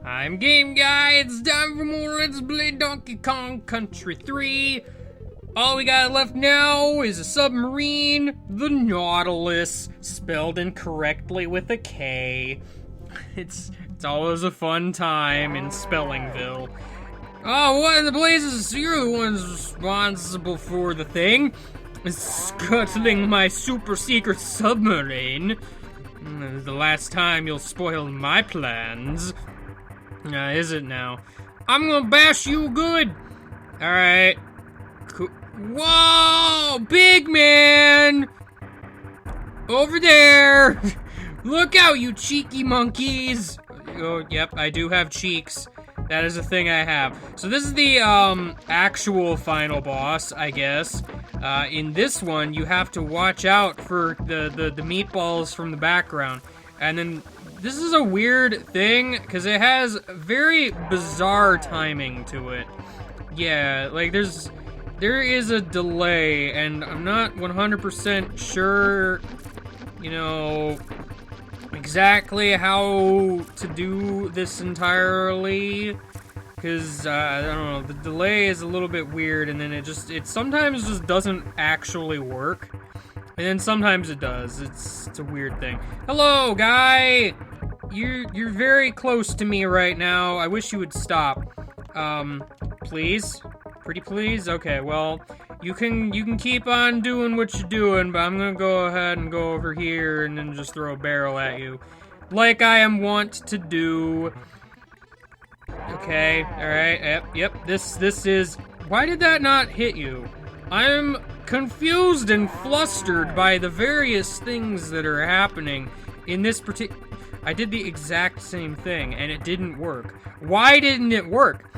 I'm Game Guy. It's time for more Let's Play Donkey Kong Country 3. All we got left now is a submarine, the Nautilus, spelled incorrectly with a K. It's always a fun time in Spellingville. Oh, what in the blazes? You're the ones responsible for the thing. Scuttling my super secret submarine. This is the last time you'll spoil my plans. Is it now? I'm gonna bash you good. Alright. Cool. Whoa! Big man! Over there! Look out, you cheeky monkeys! Oh, yep, I do have cheeks. That is a thing I have. So this is the, actual final boss, I guess. In this one, you have to watch out for the meatballs from the background. And then, this is a weird thing, because it has very bizarre timing to it. Yeah, like, there is a delay, and I'm not 100% sure, you know, exactly how to do this entirely, because, I don't know, the delay is a little bit weird, and then it sometimes just doesn't actually work, and then sometimes it does. It's a weird thing. Hello, guy! You're very close to me right now. I wish you would stop. Please? Pretty please? Okay, well, you can keep on doing what you're doing, but I'm gonna go ahead and go over here and then just throw a barrel at you. Like I am wont to do. Okay, alright, yep, this is... Why did that not hit you? I'm confused and flustered by the various things that are happening in this particular... I did the exact same thing, and it didn't work. Why didn't it work?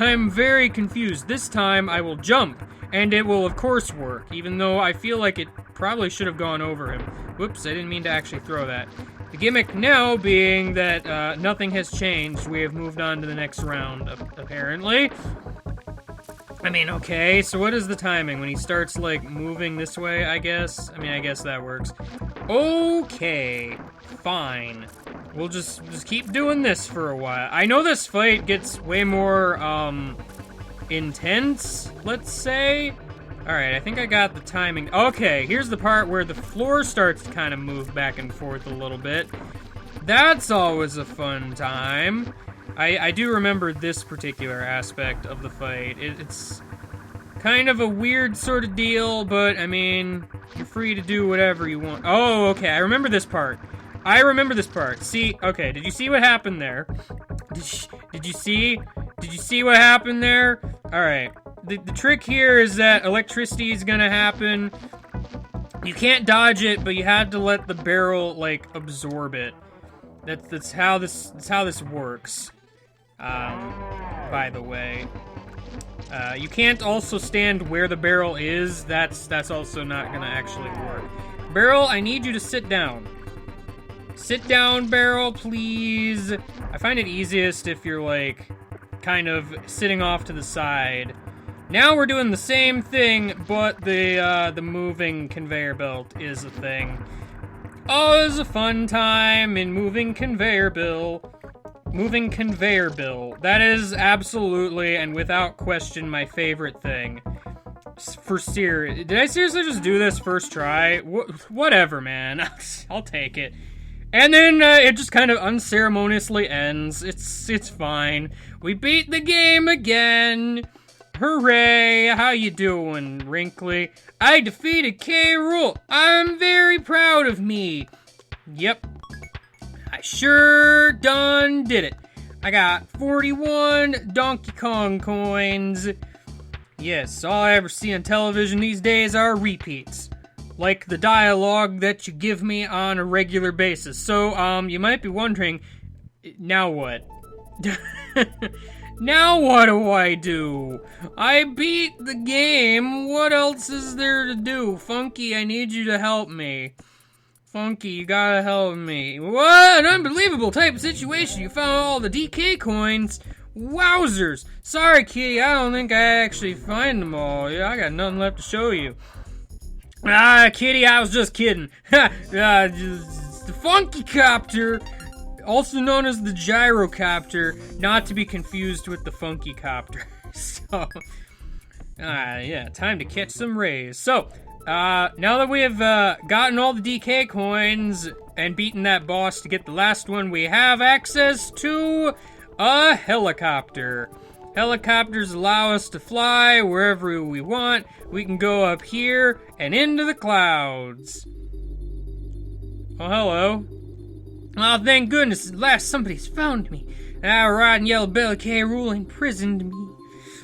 I'm very confused. This time, I will jump, and it will of course work, even though I feel like it probably should have gone over him. Whoops, I didn't mean to actually throw that. The gimmick now being that nothing has changed. We have moved on to the next round, apparently. I mean, okay, so what is the timing? When he starts, like, moving this way, I guess? I mean, I guess that works. Okay, fine. We'll just keep doing this for a while. I know this fight gets way more, intense, let's say. Alright, I think I got the timing. Okay, here's the part where the floor starts to kind of move back and forth a little bit. That's always a fun time. I do remember this particular aspect of the fight. It's kind of a weird sort of deal, but, I mean, you're free to do whatever you want. Oh, okay, I remember this part. I remember this part. See, okay, did you see what happened there? Did you see what happened there? Alright, the trick here is that electricity is gonna happen. You can't dodge it, but you had to let the barrel, like, absorb it. That's how this works. By the way. You can't also stand where the barrel is. That's also not gonna actually work. Barrel, I need you to sit down. Sit down, barrel, please. I find it easiest if you're, like, kind of sitting off to the side. Now we're doing the same thing, but the moving conveyor belt is a thing. Oh, it was a fun time in moving conveyor belt. Moving conveyor belt. That is absolutely and without question my favorite thing. For serious. Did I seriously just do this first try? Whatever, man. I'll take it. And then it just kind of unceremoniously ends. It's fine. We beat the game again. Hooray! How you doing, Wrinkly? I defeated K. Rool. I'm very proud of me. Yep. I sure done did it. I got 41 Donkey Kong coins. Yes, all I ever see on television these days are repeats. Like the dialogue that you give me on a regular basis. So, you might be wondering, now what? Now what do I do? I beat the game. What else is there to do? Funky, I need you to help me. Funky, you gotta help me. What an unbelievable type of situation. You found all the DK coins. Wowzers. Sorry, Kitty, I don't think I actually find them all. Yeah, I got nothing left to show you. Ah, Kitty, I was just kidding. The Funky Copter Also known as the gyrocopter, not to be confused with the funky copter. So, yeah, time to catch some rays. So, now that we have gotten all the DK coins and beaten that boss to get the last one, we have access to a helicopter. Helicopters allow us to fly wherever we want. We can go up here and into the clouds. Oh, hello. Oh, thank goodness, at last somebody's found me. That rotten yellow belly K. Rool imprisoned me.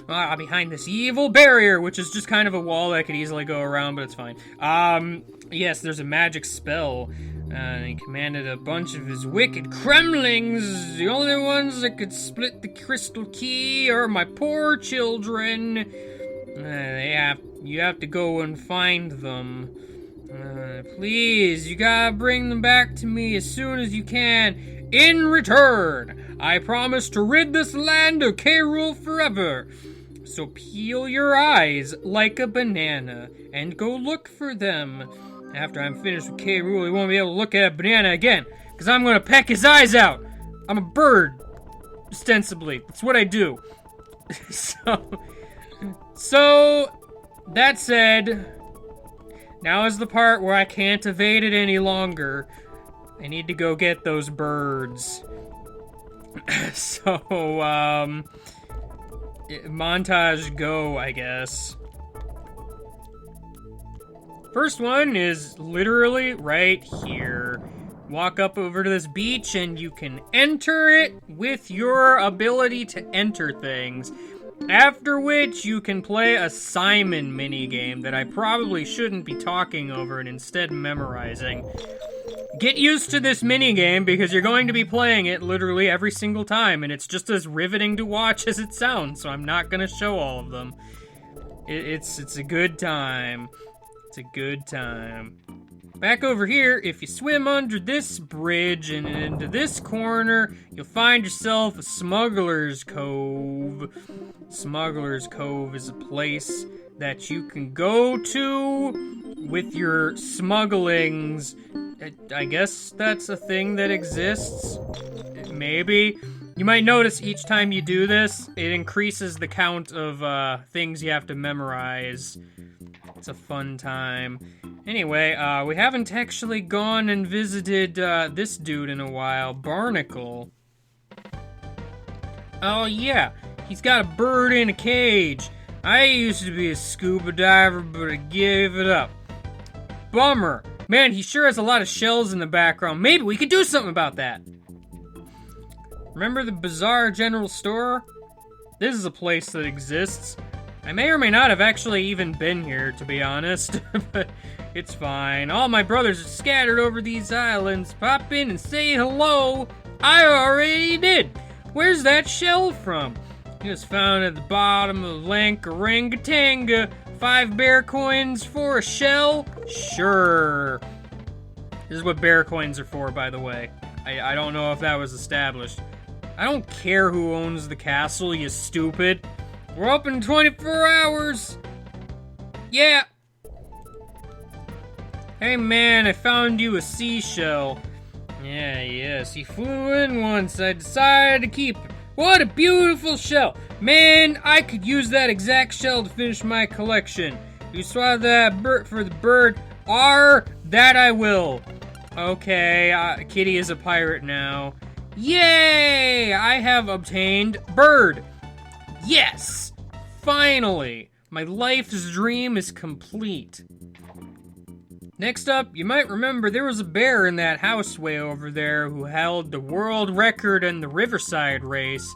Behind this evil barrier, which is just kind of a wall that could easily go around, but it's fine. Yes, there's a magic spell. He commanded a bunch of his wicked Kremlings. The only ones that could split the crystal key are my poor children. You have to go and find them. Please, you gotta bring them back to me as soon as you can. In return, I promise to rid this land of K. Rool forever. So peel your eyes like a banana and go look for them. After I'm finished with K. Rool, he won't be able to look at a banana again, because I'm going to peck his eyes out. I'm a bird, ostensibly. That's what I do. So, that said, now is the part where I can't evade it any longer. I need to go get those birds. So, montage go, I guess. First one is literally right here. Walk up over to this beach and you can enter it with your ability to enter things. After which you can play a Simon minigame that I probably shouldn't be talking over and instead memorizing. Get used to this minigame because you're going to be playing it literally every single time, and it's just as riveting to watch as it sounds, so I'm not gonna show all of them. It's a good time. It's a good time. Back over here, if you swim under this bridge and into this corner, you'll find yourself a Smuggler's Cove. Smuggler's Cove is a place that you can go to with your smugglings. I guess that's a thing that exists. Maybe. You might notice each time you do this, it increases the count of things you have to memorize. It's a fun time. Anyway, we haven't actually gone and visited this dude in a while, Barnacle. Oh yeah, he's got a bird in a cage. I used to be a scuba diver, but I gave it up. Bummer. Man, he sure has a lot of shells in the background. Maybe we could do something about that. Remember the Bizarre General Store? This is a place that exists. I may or may not have actually even been here, to be honest, but it's fine. All my brothers are scattered over these islands. Pop in and say hello. I already did. Where's that shell from? It was found at the bottom of Lankarangatanga. 5 bear coins for a shell? Sure. This is what bear coins are for, by the way. I don't know if that was established. I don't care who owns the castle, you stupid. We're open 24 hours. Yeah. Hey man, I found you a seashell. Yes, he flew in once. I decided to keep it. What a beautiful shell. Man, I could use that exact shell to finish my collection. You swallow that bird for the bird. That I will. Okay, Kitty is a pirate now. Yay! I have obtained bird. Yes! Finally! My life's dream is complete. Next up, you might remember there was a bear in that house way over there who held the world record in the Riverside race.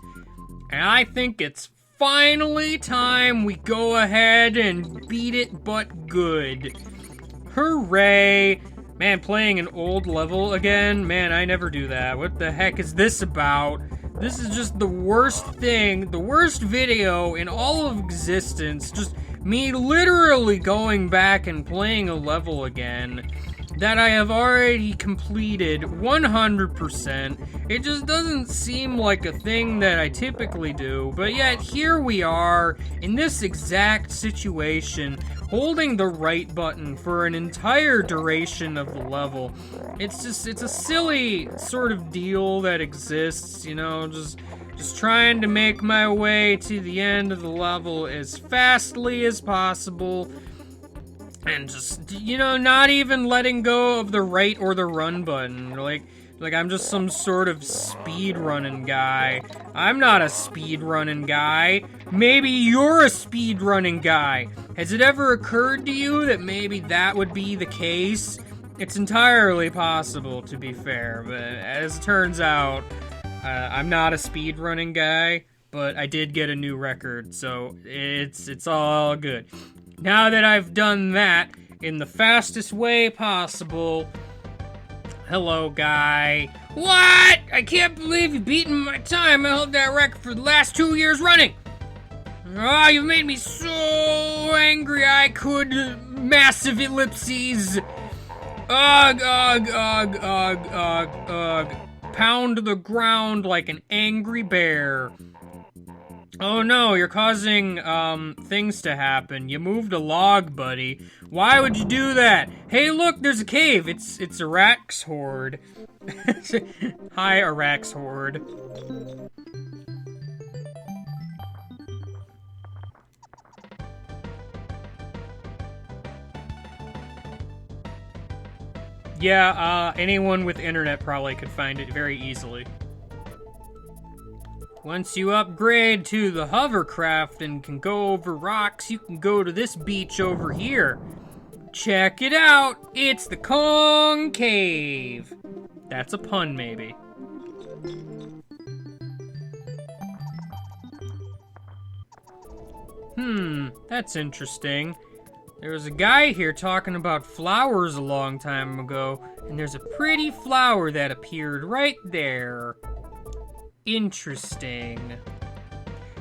And I think it's finally time we go ahead and beat it but good. Hooray! Man, playing an old level again? Man, I never do that. What the heck is this about? This is just the worst thing, the worst video in all of existence. Just me literally going back and playing a level again. that I have already completed 100%. It just doesn't seem like a thing that I typically do, but yet here we are in this exact situation, holding the right button for an entire duration of the level. It's a silly sort of deal that exists, you know, just trying to make my way to the end of the level as fastly as possible. And just, you know, not even letting go of the right or the run button. Like I'm just some sort of speed running guy. I'm not a speed running guy. Maybe you're a speed running guy. Has it ever occurred to you that maybe that would be the case? It's entirely possible, to be fair, but as it turns out, I'm not a speed running guy, but I did get a new record, so it's all good. Now that I've done that in the fastest way possible... Hello, guy. What? I can't believe you've beaten my time. I held that record for the last 2 years running. Oh, you've made me so angry I could... Massive ellipses. Ugh, ugh, ugh, ugh, ugh, ugh. Pound the ground like an angry bear. Oh no, you're causing, things to happen. You moved a log, buddy. Why would you do that? Hey, look, there's a cave. It's Arax Horde. Hi, Arax Horde. Yeah, anyone with internet probably could find it very easily. Once you upgrade to the hovercraft and can go over rocks, you can go to this beach over here. Check it out! It's the Concave! That's a pun, maybe. That's interesting. There was a guy here talking about flowers a long time ago, and there's a pretty flower that appeared right there. Interesting.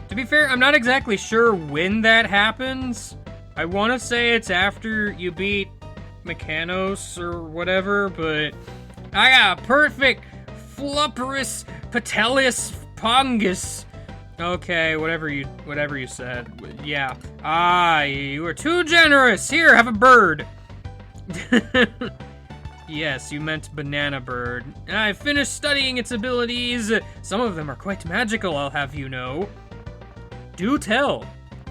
To be fair, I'm not exactly sure when that happens. I want to say it's after you beat Mechanos or whatever, but I got a perfect Flupperus Patelis Pongus. Okay, whatever you said. Yeah. Ah, you were too generous. Here, have a bird. Yes, you meant banana bird. I finished studying its abilities. Some of them are quite magical, I'll have you know. Do tell.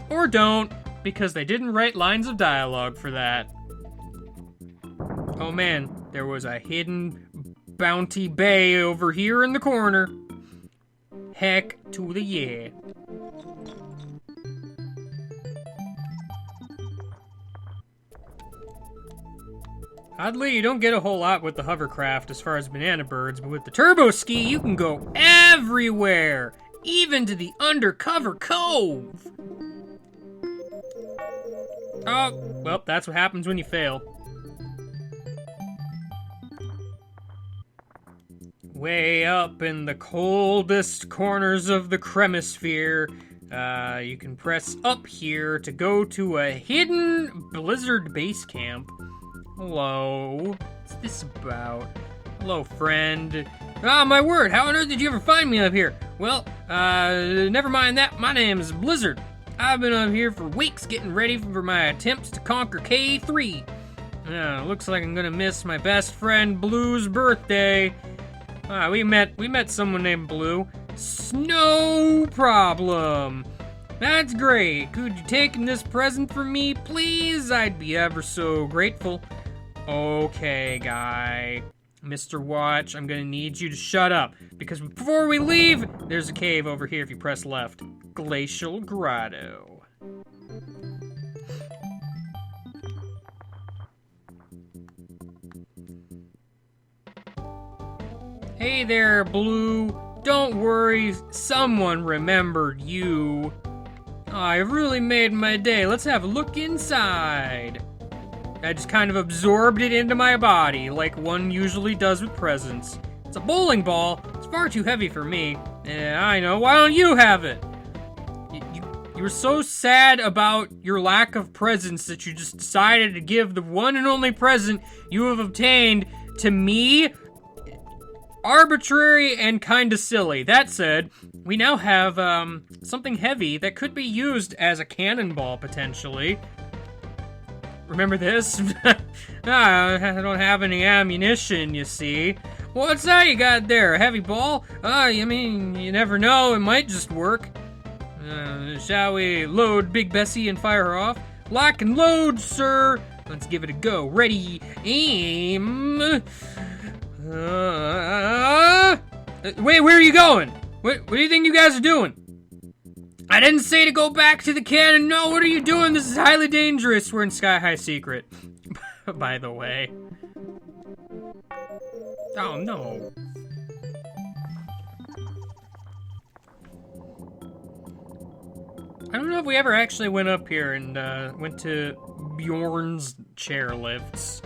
Or don't, because they didn't write lines of dialogue for that. Oh man, there was a hidden bounty bay over here in the corner. Heck to the yeah. Oddly, you don't get a whole lot with the hovercraft as far as banana birds, but with the turbo ski, you can go everywhere, even to the undercover cove. Oh, well, that's what happens when you fail. Way up in the coldest corners of the Cremisphere, you can press up here to go to a hidden blizzard base camp. Hello. What's this about? Hello, friend. Ah, my word, how on earth did you ever find me up here? Well, never mind that. My name is Blizzard. I've been up here for weeks getting ready for my attempts to conquer K3. Looks like I'm gonna miss my best friend Blue's birthday. We met someone named Blue. No problem. That's great. Could you take this present from me, please? I'd be ever so grateful. Okay, guy. Mr. Watch, I'm gonna need you to shut up, because before we leave, there's a cave over here if you press left. Glacial Grotto. Hey there, Blue. Don't worry, someone remembered you. I really made my day. Let's have a look inside. I just kind of absorbed it into my body, like one usually does with presents. It's a bowling ball. It's far too heavy for me. I know. Why don't you have it? You were so sad about your lack of presents that you just decided to give the one and only present you have obtained to me. Arbitrary and kinda silly. That said, we now have, something heavy that could be used as a cannonball, potentially. Remember this? I don't have any ammunition, you see. What's that you got there? A heavy ball? I mean, you never know. It might just work. Shall we load Big Bessie and fire her off? Lock and load, sir. Let's give it a go. Ready, aim. Wait, where are you going? What do you think you guys are doing? I didn't say to go back to the cannon. No, what are you doing? This is highly dangerous. We're in Sky High Secret, by the way. Oh, no. I don't know if we ever actually went up here and went to Bjorn's chairlifts.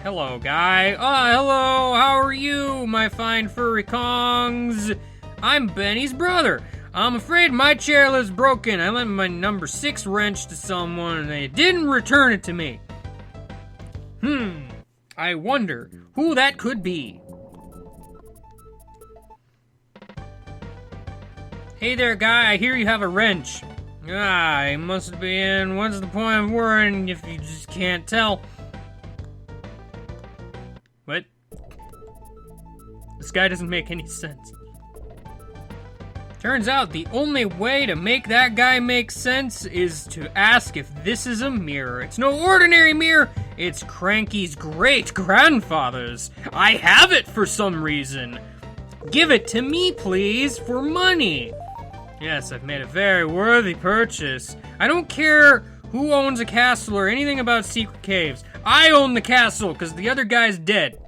Hello, guy. Hello, how are you, my fine furry Kongs? I'm Benny's brother. I'm afraid my chairlift's broken. I lent my number 6 wrench to someone and they didn't return it to me. I wonder who that could be. Hey there, guy, I hear you have a wrench. He must be in. What's the point of worrying if you just can't tell? What? This guy doesn't make any sense. Turns out the only way to make that guy make sense is to ask if this is a mirror. It's no ordinary mirror. It's Cranky's great-grandfather's. I have it for some reason. Give it to me, please, for money. Yes, I've made a very worthy purchase. I don't care who owns a castle or anything about secret caves. I own the castle, because the other guy's dead.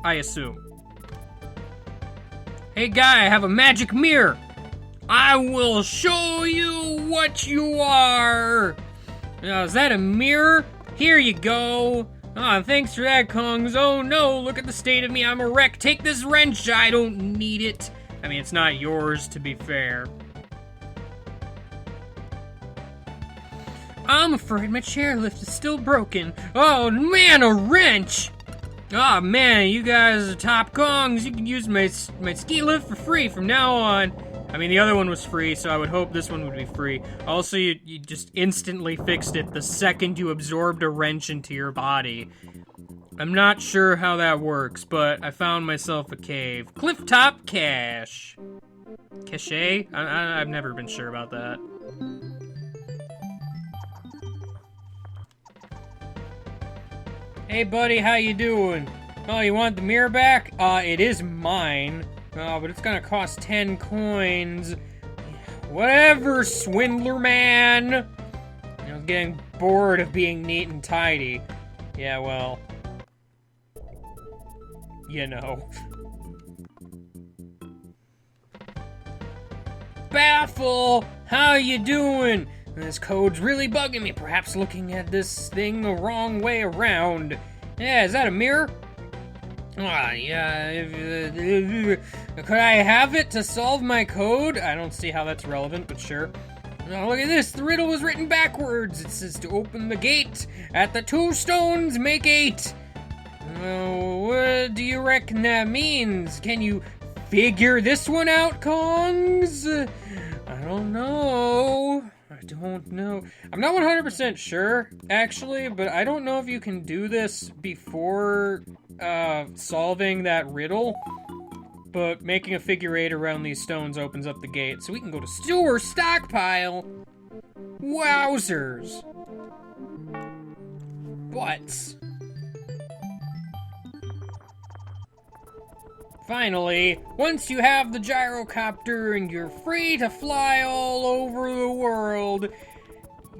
I assume. Hey guy, I have a magic mirror. I will show you what you are. Now, is that a mirror? Here you go. Thanks for that, Kongs. Oh no, look at the state of me. I'm a wreck. Take this wrench. I don't need it. I mean, it's not yours, to be fair. I'm afraid my chairlift is still broken. Oh man, a wrench! Oh man, you guys are top Kongs. You can use my ski lift for free from now on. I mean, the other one was free, so I would hope this one would be free. Also, you just instantly fixed it the second you absorbed a wrench into your body. I'm not sure how that works, but I found myself a cave. Clifftop cache. Cache? I've never been sure about that. Hey buddy, how you doing? Oh, you want the mirror back? It is mine. But it's gonna cost 10 coins. Whatever, swindler man! I was getting bored of being neat and tidy. Yeah, well... you know. Baffle! How you doing? This code's really bugging me. Perhaps looking at this thing the wrong way around. Yeah, is that a mirror? Yeah. Could I have it to solve my code? I don't see how that's relevant, but sure. Oh, look at this. The riddle was written backwards. It says to open the gate. At the 2 stones, make 8. What do you reckon that means? Can you figure this one out, Kongs? I don't know. I'm not 100% sure, actually, but I don't know if you can do this before solving that riddle. But making a figure 8 around these stones opens up the gate, so we can go to sewer stockpile. Wowzers. Butts. Finally, once you have the gyrocopter and you're free to fly all over the world,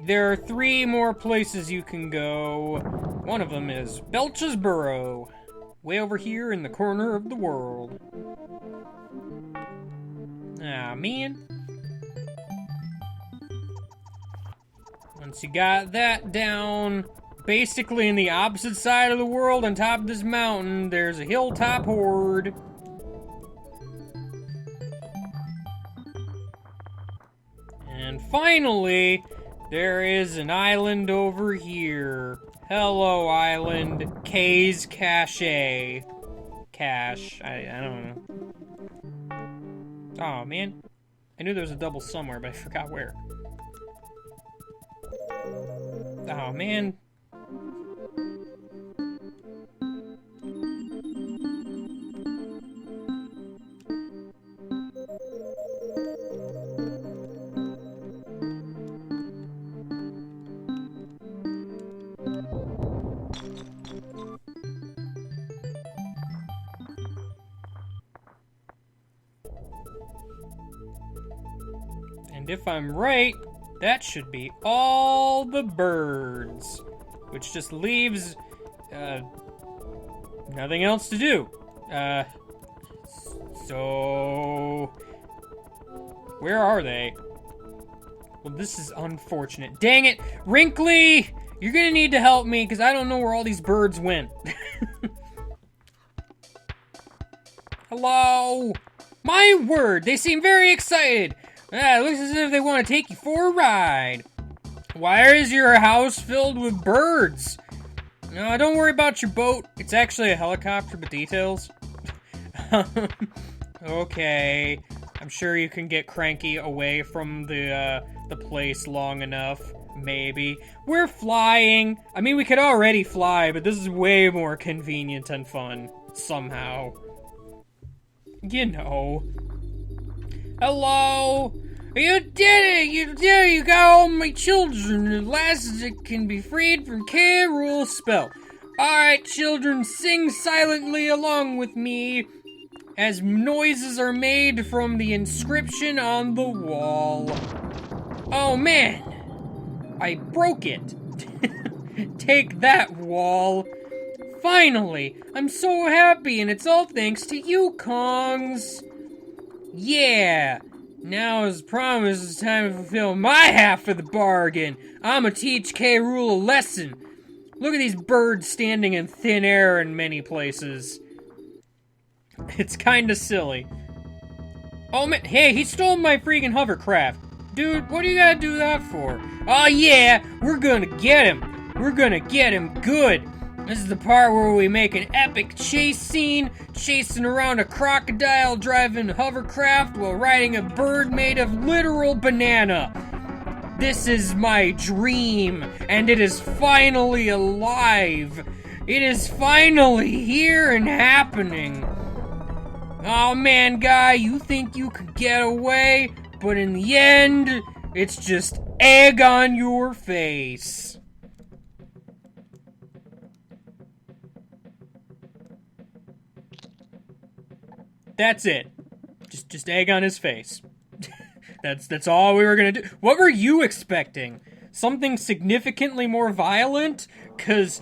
there are 3 more places you can go. One of them is Belch's Burrow, way over here in the corner of the world. Ah, man. Once you got that down, basically in the opposite side of the world on top of this mountain, there's a hilltop horde. And finally, there is an island over here. Hello, island. K's Cache. Cache. I don't know. Oh, man. I knew there was a double somewhere, but I forgot where. Oh, man. And if I'm right, that should be all the birds. Which just leaves, nothing else to do. So... where are they? Well, this is unfortunate. Dang it! Wrinkly! You're gonna need to help me, because I don't know where all these birds went. Hello? My word, they seem very excited. It looks as if they want to take you for a ride. Why is your house filled with birds? No, don't worry about your boat. It's actually a helicopter, but details. Okay. I'm sure you can get Cranky away from the place long enough. Maybe. We're flying. I mean, we could already fly, but this is way more convenient and fun. Somehow. You know. Hello? You did it! You did it! You got all my children! At last it can be freed from K. Rool's spell. Alright, children, sing silently along with me as noises are made from the inscription on the wall. Oh man! I broke it! Take that, wall! Finally! I'm so happy, and it's all thanks to you, Kongs! Yeah! Now, as promised, it's time to fulfill my half of the bargain. I'ma teach K. Rool a lesson. Look at these birds standing in thin air in many places. It's kinda silly. Oh man, hey, he stole my freaking hovercraft. Dude, what do you gotta do that for? Oh yeah, we're gonna get him. We're gonna get him good. This is the part where we make an epic chase scene, chasing around a crocodile driving a hovercraft while riding a bird made of literal banana. This is my dream, and it is finally alive. It is finally here and happening. Oh man, guy, you think you could get away, but in the end, it's just egg on your face. That's it. Just egg on his face. That's all we were gonna do. What were you expecting? Something significantly more violent? 'Cause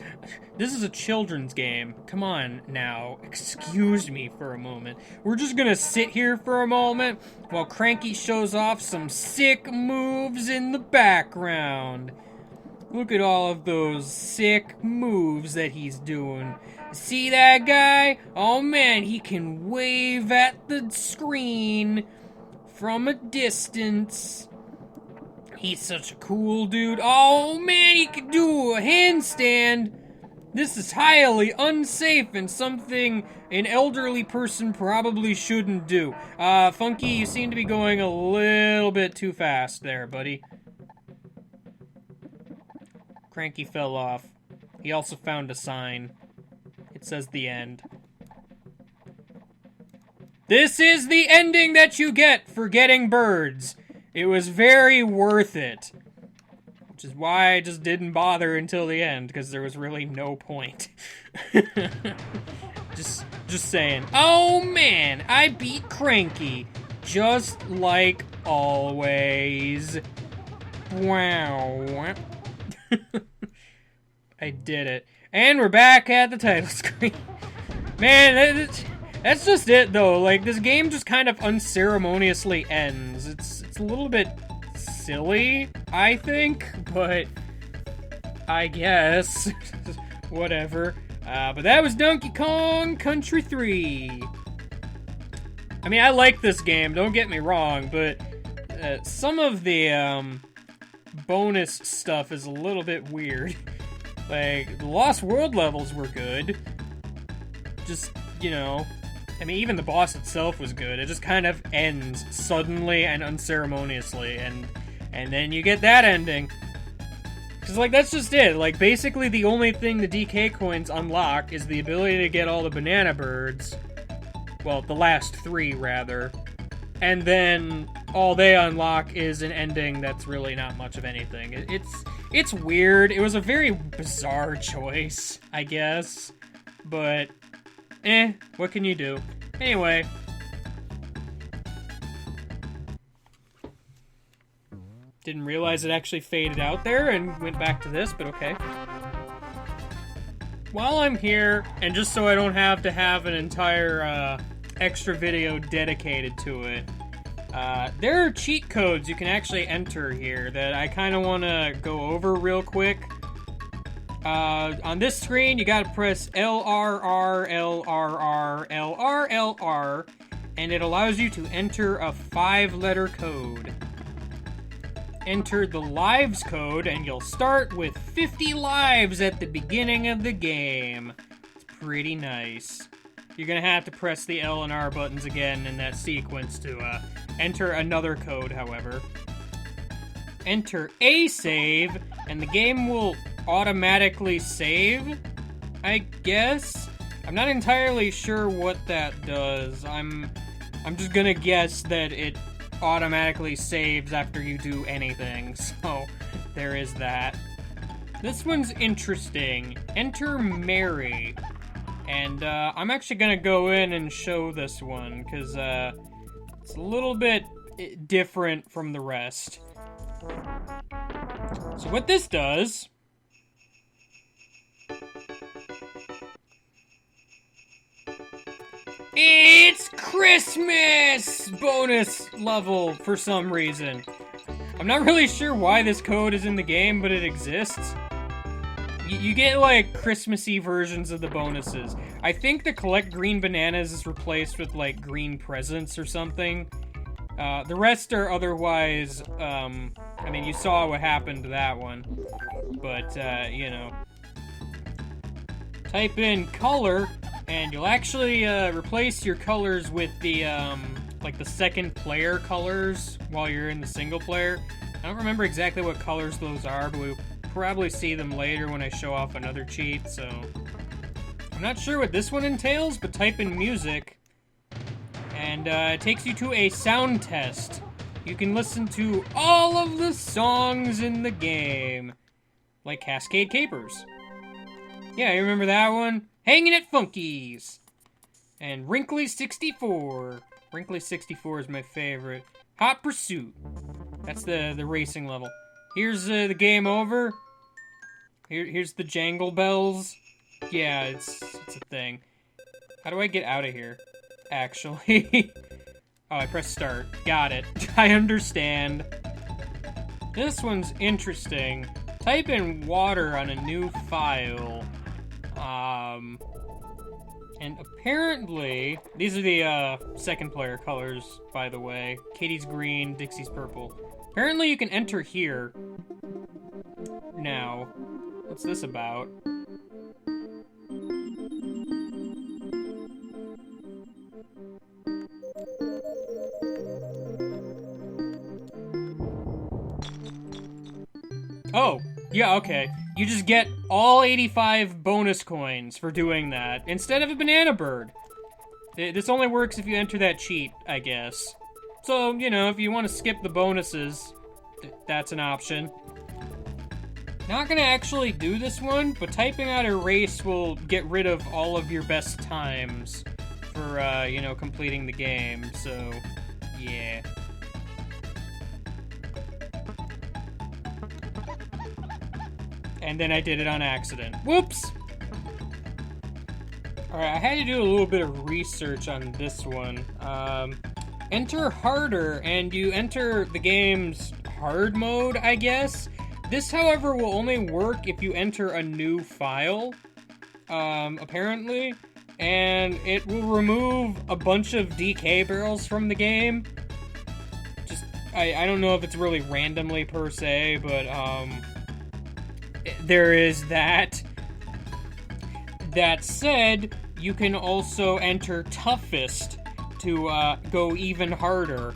this is a children's game. Come on now, excuse me for a moment. We're just gonna sit here for a moment while Cranky shows off some sick moves in the background. Look at all of those sick moves that he's doing. See that guy? Oh man, he can wave at the screen from a distance. He's such a cool dude. Oh man, he can do a handstand. This is highly unsafe and something an elderly person probably shouldn't do. Funky, you seem to be going a little bit too fast there, buddy. Cranky fell off. He also found a sign. It says the end. This is the ending that you get for getting birds. It was very worth it. Which is why I just didn't bother until the end, because there was really no point. Just saying. Oh man, I beat Cranky. Just like always. Wow. I did it. And we're back at the title screen. Man, that's just it, though. Like, this game just kind of unceremoniously ends. It's a little bit silly, I think, but I guess. Whatever. But that was Donkey Kong Country 3. I mean, I like this game, don't get me wrong, but some of the, bonus stuff is a little bit weird. Like, the Lost World levels were good. Just, you know... I mean, even the boss itself was good. It just kind of ends suddenly and unceremoniously, and then you get that ending. Because, like, that's just it. Like, basically the only thing the DK coins unlock is the ability to get all the banana birds. Well, the last 3, rather. And then all they unlock is an ending that's really not much of anything. It's weird. It was a very bizarre choice, I guess. But... what can you do? Anyway. Didn't realize it actually faded out there and went back to this, but okay. While I'm here, and just so I don't have to have an entire, extra video dedicated to it, there are cheat codes you can actually enter here that I kind of want to go over real quick. On this screen, you gotta press LRR, LRR, LR, LR, and it allows you to enter a 5-letter code. Enter the lives code, and you'll start with 50 lives at the beginning of the game. It's pretty nice. You're gonna have to press the L and R buttons again in that sequence to, enter another code, however. Enter a save, and the game will automatically save, I guess? I'm not entirely sure what that does. I'm just gonna guess that it automatically saves after you do anything, so there is that. This one's interesting. Enter Mary. And, I'm actually gonna go in and show this one, because, it's a little bit different from the rest. So what this does... It's Christmas! Bonus level for some reason. I'm not really sure why this code is in the game, but it exists. You get, like, Christmassy versions of the bonuses. I think the collect green bananas is replaced with, like, green presents or something. The rest are otherwise, I mean, you saw what happened to that one. But, you know. Type in color, and you'll actually, replace your colors with the, like, the second player colors while you're in the single player. I don't remember exactly what colors those are, but we'll probably see them later when I show off another cheat, so... I'm not sure what this one entails, but type in music, and, it takes you to a sound test. You can listen to all of the songs in the game. Like Cascade Capers. Yeah, you remember that one? Hangin' at Funky's! And Wrinkly 64. Wrinkly 64 is my favorite. Hot Pursuit. That's the racing level. Here's the game over. Here's the Jangle Bells. Yeah, it's a thing. How do I get out of here? Actually. Oh, I pressed start. Got it. I understand. This one's interesting. Type in water on a new file. And apparently, these are the, second player colors, by the way. Katie's green, Dixie's purple. Apparently you can enter here. Now, what's this about? Oh, yeah, okay. You just get all 85 bonus coins for doing that, instead of a banana bird. This only works if you enter that cheat, I guess. So, you know, if you want to skip the bonuses, that's an option. Not gonna actually do this one, but typing out erase will get rid of all of your best times for, you know, completing the game, so, yeah. And then I did it on accident. Whoops! Alright, I had to do a little bit of research on this one. Enter harder, and you enter the game's hard mode, I guess. This, however, will only work if you enter a new file, apparently. And it will remove a bunch of DK barrels from the game. Just I don't know if it's really randomly per se, but, there is that. That said, you can also enter toughest to, go even harder.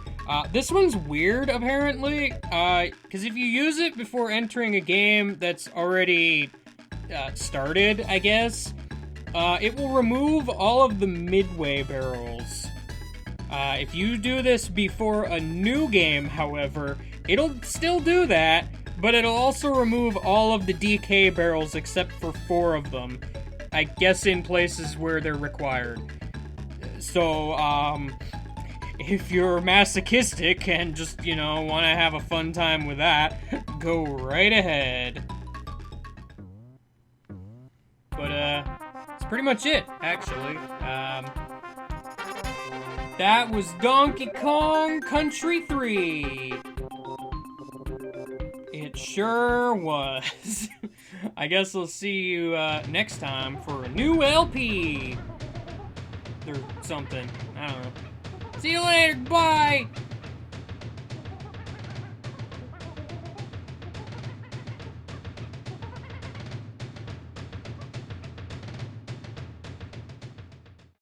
This one's weird, apparently, because if you use it before entering a game that's already, started, I guess, it will remove all of the midway barrels. If you do this before a new game, however, it'll still do that, but it'll also remove all of the DK barrels except for 4 of them. I guess in places where they're required. So, if you're masochistic and just, you know, want to have a fun time with that, go right ahead. But, that's pretty much it, actually. That was Donkey Kong Country 3. It sure was. I guess I'll see you next time for a new LP. Or something. I don't know. See you later. Bye.